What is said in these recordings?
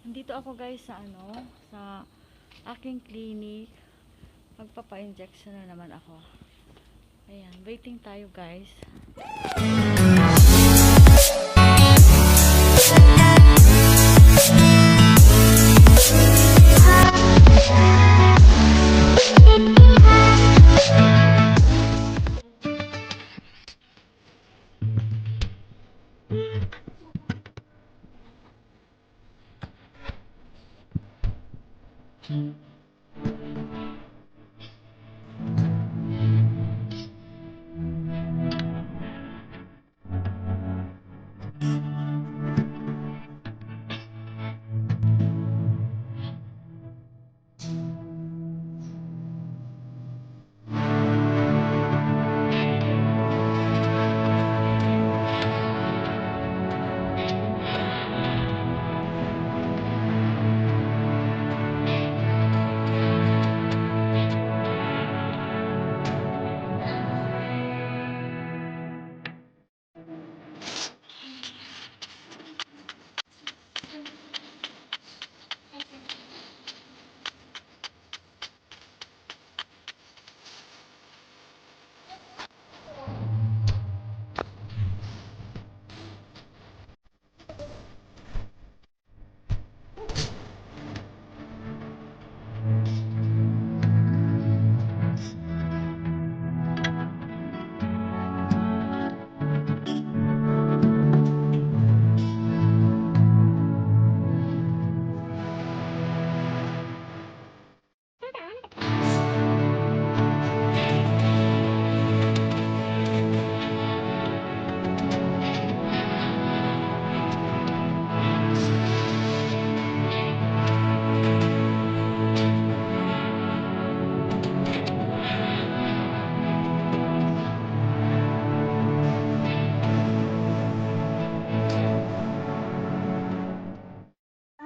Nandito ako guys sa sa aking clinic. Magpapa-injection na naman ako. Ayan, waiting tayo guys.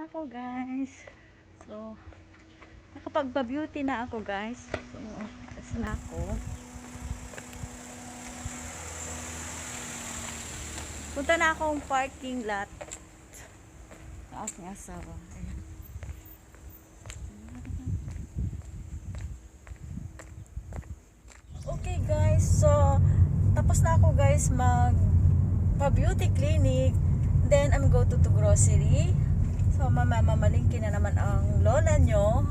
Ako guys. So, nakapagpa-beauty na ako guys. So, kasi na ako. Punta na akong parking lot sa aking asawa. Ayan. Okay guys, so tapos na ako guys mag pa-beauty clinic. Then I'm go to grocery. So mamamalingki na naman ang lola nyo.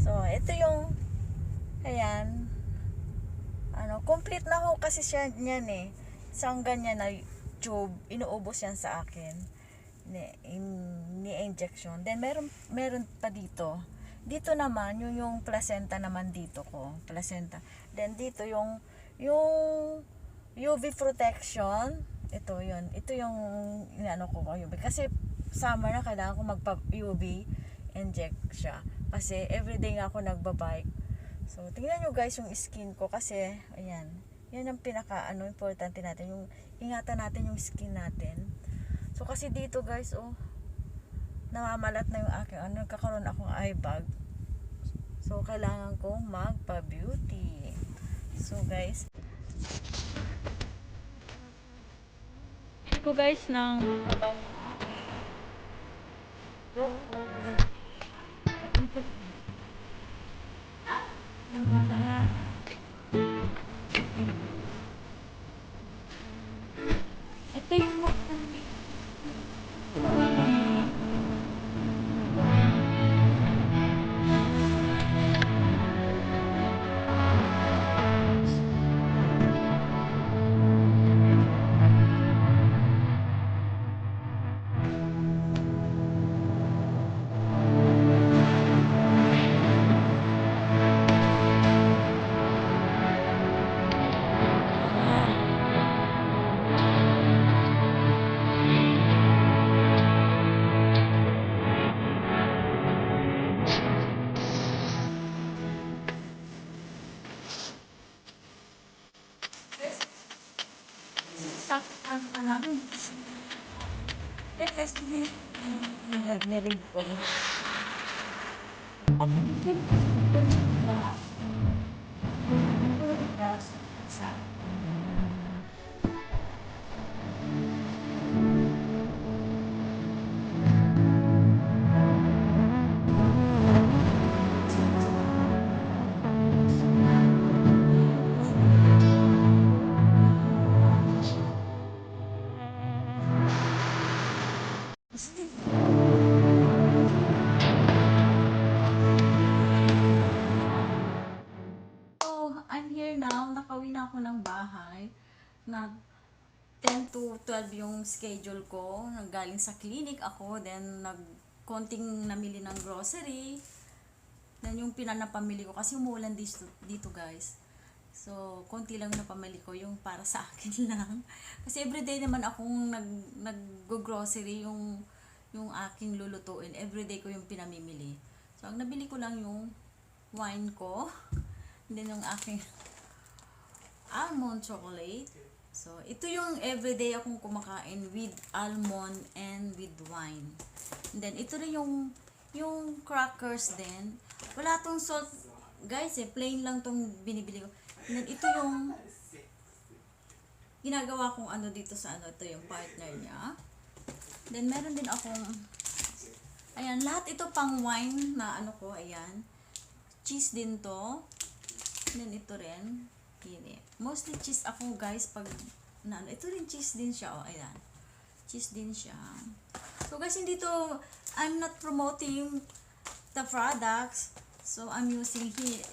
So ito yung ayan. Complete na ho kasi siya niyan eh. Isang ganyan na tube, inuubos yan sa akin. Ni injection. Then meron pa dito. Dito naman yung placenta naman dito ko, placenta. Then dito yung UV protection. Ito yung inaano ko UV kasi summer na kailangan ko magpa-UV inject siya. Kasi everyday nga ako nagbabike. So tingnan nyo guys yung skin ko kasi ayan. Yan ang pinaka importante natin, yung ingatan natin yung skin natin. So kasi dito guys namamalat na yung aking nagkakaroon akong eye bag. So kailangan kong magpa-beauty. So guys, ko guys ng ito yung narinig ko. na ako ng bahay. Na 10 to 12 yung schedule ko. Nanggaling sa clinic ako. Then, konting namili ng grocery. Then, yung pinanapamili ko. Kasi umuulan dito guys. So, konti lang na pamili ko. Yung para sa akin lang. Kasi everyday naman akong nag-grocery yung aking lulutuin. Everyday ko yung pinamimili. So, ang nabili ko lang yung wine ko. And then, yung aking almond chocolate. So, ito yung everyday akong kumakain with almond and with wine. And then, ito rin yung crackers din. Wala tong salt, guys plain lang tong binibili ko. And then, ito yung ginagawa kong ano dito sa ito yung partner niya. Then, meron din akong, ayan, lahat ito pang wine na ano ko, ayan. Cheese din to. And then, ito rin. Mostly cheese ako guys pag ito rin cheese din siya, ayan, cheese din siya. So guys, hindi to, I'm not promoting the products, so I'm using here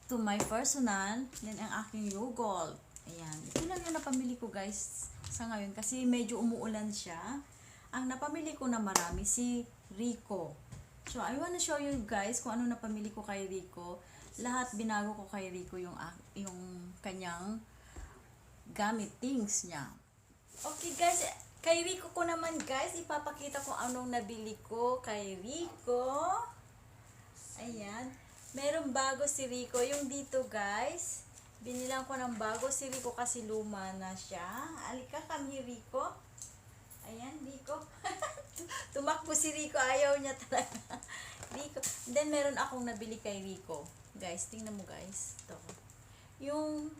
to my personal. Then ang aking yogurt, ayan, ito lang yung napamili ko guys sa ngayon kasi medyo umuulan siya. Ang napamili ko na marami si Rico. So I wanna show you guys kung ano napamili ko kay Rico. Lahat binago ko kay Rico yung kanyang gamit things niya. Okay guys, kay Rico ko naman guys, ipapakita ko anong nabili ko kay Rico. Ayan, merong bago si Rico. Yung dito guys, binilang ko ng bago si Rico kasi luma na siya. Alika kami Rico. Ayan, Rico. Tumakbo si Rico, ayaw niya talaga. Rico. Then meron akong nabili kay Rico. Guys, tingnan mo guys. Ito. Yung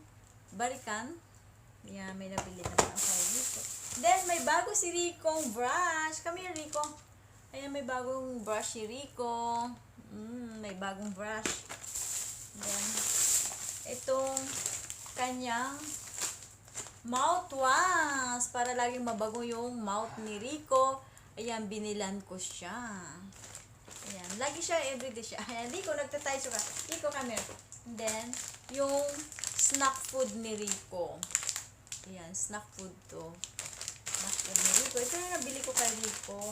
balikan. Yan, may nabili naman ako kay Rico. Then, may bago si Ricong brush. Come here, Rico. Ayan, may bagong brush si Rico. May bagong brush. Then, itong kanyang mouthwash. Para laging mabago yung mouth ni Rico. Ayan, binilan ko siya. Ayan, lagi siya, everyday siya. Ayan, Rico, nagtatay siya ka. Rico, come here. And then, yung snack food ni Rico. Ayan, snack food to. Snack food ni Rico. Ito yung nabili ko kay Rico.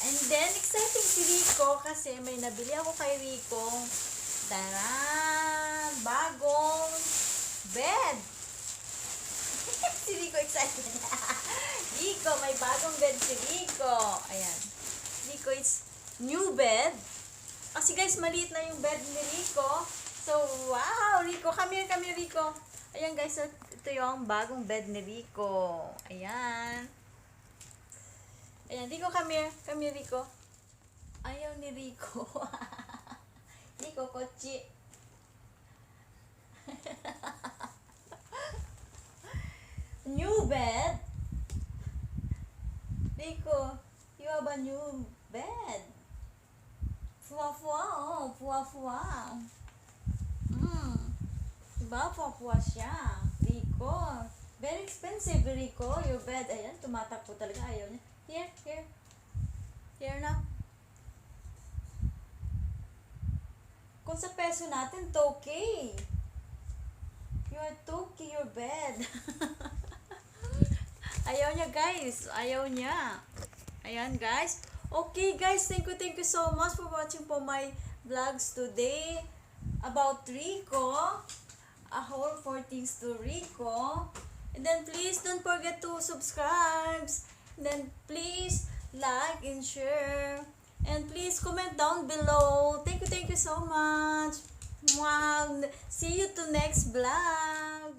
And then, exciting si Rico kasi may nabili ako kay Rico. Taran! Bagong bed! Si Rico excited. Rico, may bagong bed si Rico. Ayan. Rico, it's new bed. Kasi guys, maliit na yung bed ni Rico. So, wow! Rico, come here, Rico. Ayan guys, ito yung bagong bed ni Rico. Ayan. Ayan, Rico, come here, Rico. Ayaw ni Rico. Rico, kochi. New bed. Rico, you have a new bed. Fuwa-fuwa, oh. Fuwa-fuwa. Diba? Fuwa-fuwa siya. Rico. Very expensive, Rico. Your bed. Ayan, tumatakbo talaga. Ayaw niya. Here. Here na. Kung sa peso natin, 2K. You are 2K your bed. Ayaw niya, guys. Ayaw niya. Ayan, guys. Okay guys, thank you so much for watching po my vlogs today about Rico. A whole 4 things to Rico. And then please don't forget to subscribe. And then please like and share. And please comment down below. Thank you so much. Wow. See you to next vlog.